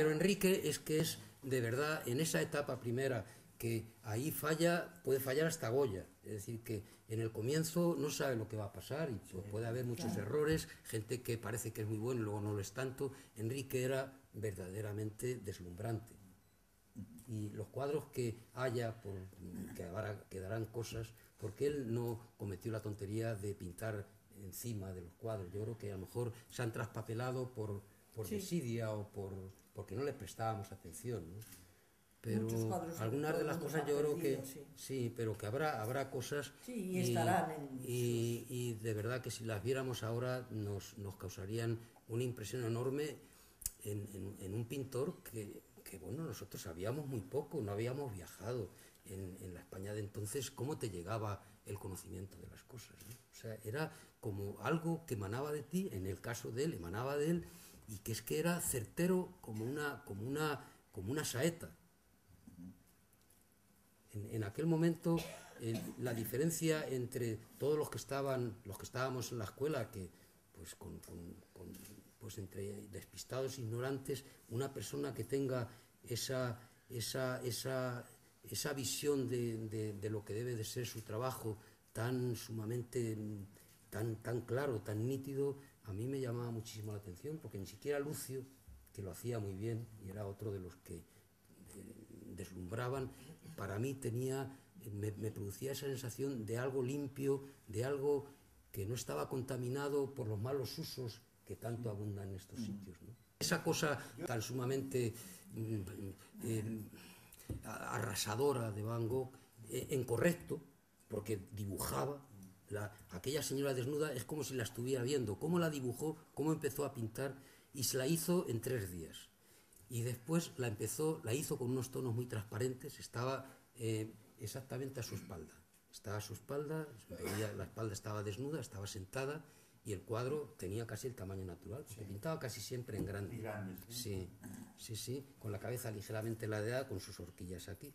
Pero Enrique es que es, de verdad, en esa etapa primera, que ahí puede fallar hasta Goya, es decir, que en el comienzo no sabe lo que va a pasar y puede haber muchos errores, gente que parece que es muy buena y luego no lo es tanto. Enrique era verdaderamente deslumbrante. Y los cuadros que haya, que ahora quedarán cosas, porque él no cometió la tontería de pintar encima de los cuadros. Yo creo que a lo mejor se han traspapelado por desidia o porque no les prestábamos atención, ¿no? Pero algunas de las cosas yo creo que sí, pero que habrá cosas y estarán y de verdad que si las viéramos ahora nos causarían una impresión enorme en un pintor que bueno, nosotros sabíamos muy poco, no habíamos viajado en la España de entonces. ¿Cómo te llegaba el conocimiento de las cosas, ¿no? O sea, era como algo que emanaba de ti, en el caso de él, emanaba de él, y que es que era certero como una saeta. En aquel momento la diferencia entre todos los que estábamos en la escuela, que pues entre despistados e ignorantes, una persona que tenga esa visión de lo que debe de ser su trabajo tan sumamente tan claro, tan nítido, a mí me llamaba muchísimo la atención, porque ni siquiera Lucio, que lo hacía muy bien y era otro de los que deslumbraban, para mí me producía esa sensación de algo limpio, de algo que no estaba contaminado por los malos usos que tanto abundan en estos sitios, ¿no? Esa cosa tan sumamente arrasadora de Van Gogh, en correcto, porque dibujaba. Aquella señora desnuda es como si la estuviera viendo, cómo la dibujó, cómo empezó a pintar, y se la hizo en 3 días. Y después la hizo con unos tonos muy transparentes, estaba exactamente a su espalda. Estaba a su espalda, la espalda estaba desnuda, estaba sentada, y el cuadro tenía casi el tamaño natural, porque pintaba casi siempre en grande. Sí, con la cabeza ligeramente ladeada, con sus horquillas aquí.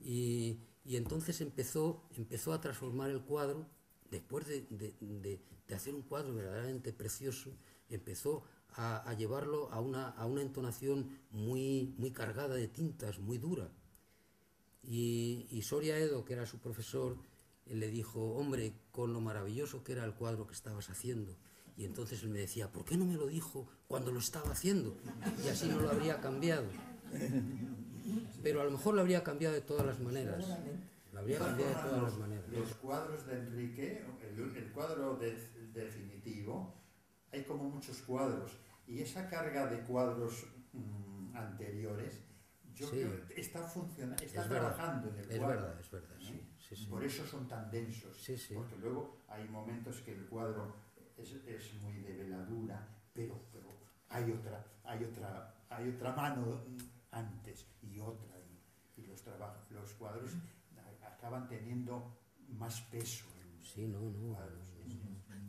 Y entonces empezó a transformar el cuadro, después de hacer un cuadro verdaderamente precioso, empezó a llevarlo a una entonación muy cargada de tintas, muy dura. Y Soria Edo, que era su profesor, le dijo: hombre, con lo maravilloso que era el cuadro que estabas haciendo. Y entonces él me decía: ¿por qué no me lo dijo cuando lo estaba haciendo? Y así no lo habría cambiado. Pero a lo mejor lo habría cambiado de todas las maneras. Lo habría cambiado de todas las maneras. Los cuadros de Enrique, el cuadro definitivo, hay como muchos cuadros, y esa carga de cuadros anteriores, yo creo que está trabajando en el cuadro. Es verdad, sí. Por eso son tan densos, porque luego hay momentos que el cuadro es muy de veladura, pero hay otra mano antes y otra, y los cuadros acaban teniendo más peso. Sí, no.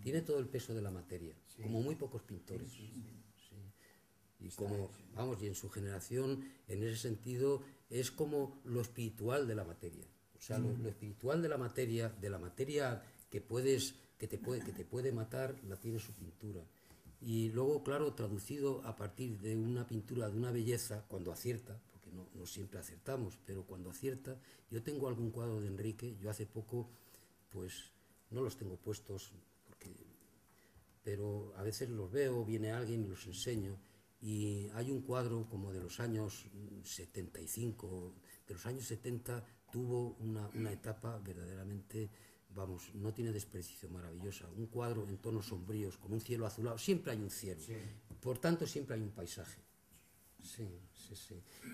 Tiene todo el peso de la materia, como muy pocos pintores. Y como, vamos, y en su generación, en ese sentido, es como lo espiritual de la materia. O sea, lo espiritual de la materia que te puede matar, la tiene su pintura. Y luego, claro, traducido a partir de una pintura de una belleza, cuando acierta, porque no siempre acertamos, pero cuando acierta. Yo tengo algún cuadro de Enrique, yo hace poco, pues no los tengo puestos, pero a veces los veo, viene alguien y los enseño, y hay un cuadro como de los años 75, de los años 70, tuvo una etapa verdaderamente, vamos, no tiene desperdicio, maravillosa. Un cuadro en tonos sombríos, con un cielo azulado, siempre hay un cielo, por tanto siempre hay un paisaje. Sí.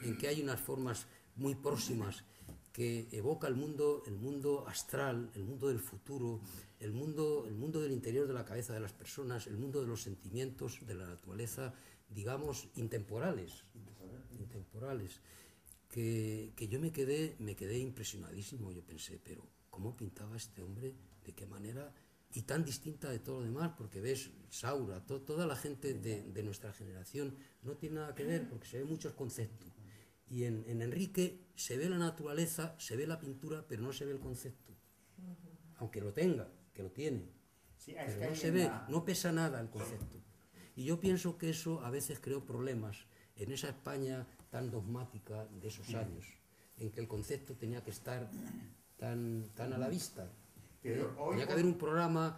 En que hay unas formas muy próximas que evoca el mundo astral, el mundo del futuro, el mundo del interior de la cabeza de las personas, el mundo de los sentimientos, de la naturaleza, digamos, intemporales, que yo me quedé impresionadísimo. Yo pensé, pero ¿cómo pintaba este hombre? ¿De qué manera? Y tan distinta de todo lo demás, porque ves, Saura, toda la gente de nuestra generación no tiene nada que ver, porque se ven muchos conceptos. Y en Enrique se ve la naturaleza, se ve la pintura, pero no se ve el concepto. Aunque lo tenga, que lo tiene. Pero no se ve, no pesa nada el concepto. Y yo pienso que eso a veces creó problemas en esa España tan dogmática de esos años, en que el concepto tenía que estar tan a la vista. Tenía que haber un programa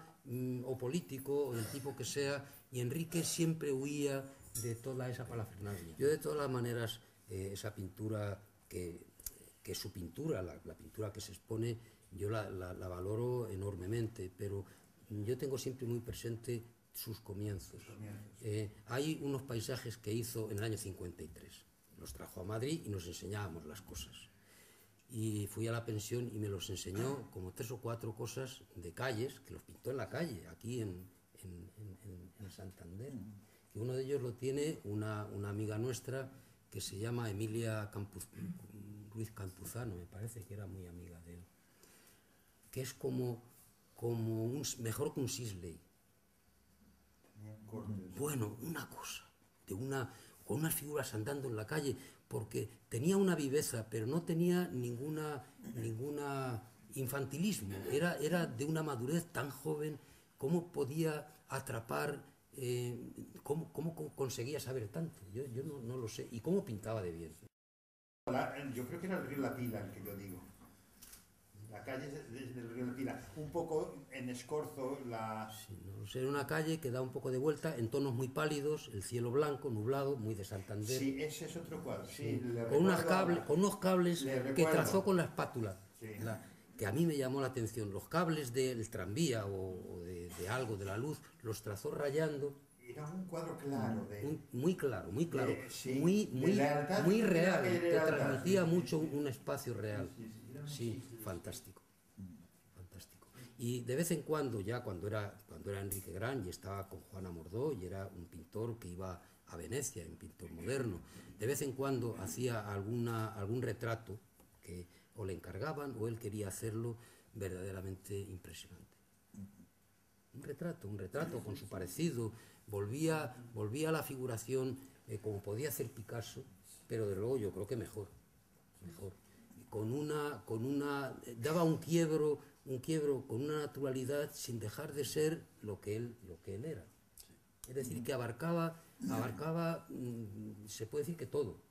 o político, o del tipo que sea, y Enrique siempre huía de toda esa parafernalia. Yo, de todas las maneras, esa pintura, que su pintura, la pintura que se expone, yo la valoro enormemente, pero yo tengo siempre muy presente sus comienzos. Hay unos paisajes que hizo en el año 53. Los trajo a Madrid y nos enseñábamos las cosas. Y fui a la pensión y me los enseñó como 3 o 4 cosas de calles, que los pintó en la calle, aquí en Santander. Y uno de ellos lo tiene una amiga nuestra que se llama Emilia Ruiz Campuzano, me parece que era muy amiga de él, que es como mejor que un Sisley. Bueno, una cosa, con unas figuras andando en la calle, porque tenía una viveza, pero no tenía ninguna infantilismo, era de una madurez tan joven. ¿Cómo podía atrapar? ¿Cómo conseguía saber tanto? Yo no lo sé. ¿Y cómo pintaba de bien? Yo creo que era el río La Pila el que yo digo. La calle es del río La Pila. Un poco en Escorzo, Sí, no lo sé, era una calle que da un poco de vuelta, en tonos muy pálidos, el cielo blanco, nublado, muy de Santander. Sí, ese es otro cuadro. Sí, con unos cables que trazó con la espátula. Sí. Que a mí me llamó la atención. Los cables del tranvía o de algo, de la luz, los trazó rayando. Era un cuadro claro. Muy claro. Sí, muy real. Te transmitía mucho un espacio real. Sí, fantástico. Y de vez en cuando, ya cuando era Enrique Gran y estaba con Juana Mordó, y era un pintor que iba a Venecia, un pintor moderno, de vez en cuando hacía algún retrato que o le encargaban o él quería hacerlo, verdaderamente impresionante. Un retrato con su parecido, volvía a la figuración como podía hacer Picasso, pero de luego yo creo que mejor. Daba un quiebro con una naturalidad sin dejar de ser lo que él era. Es decir, que abarcaba, se puede decir que todo.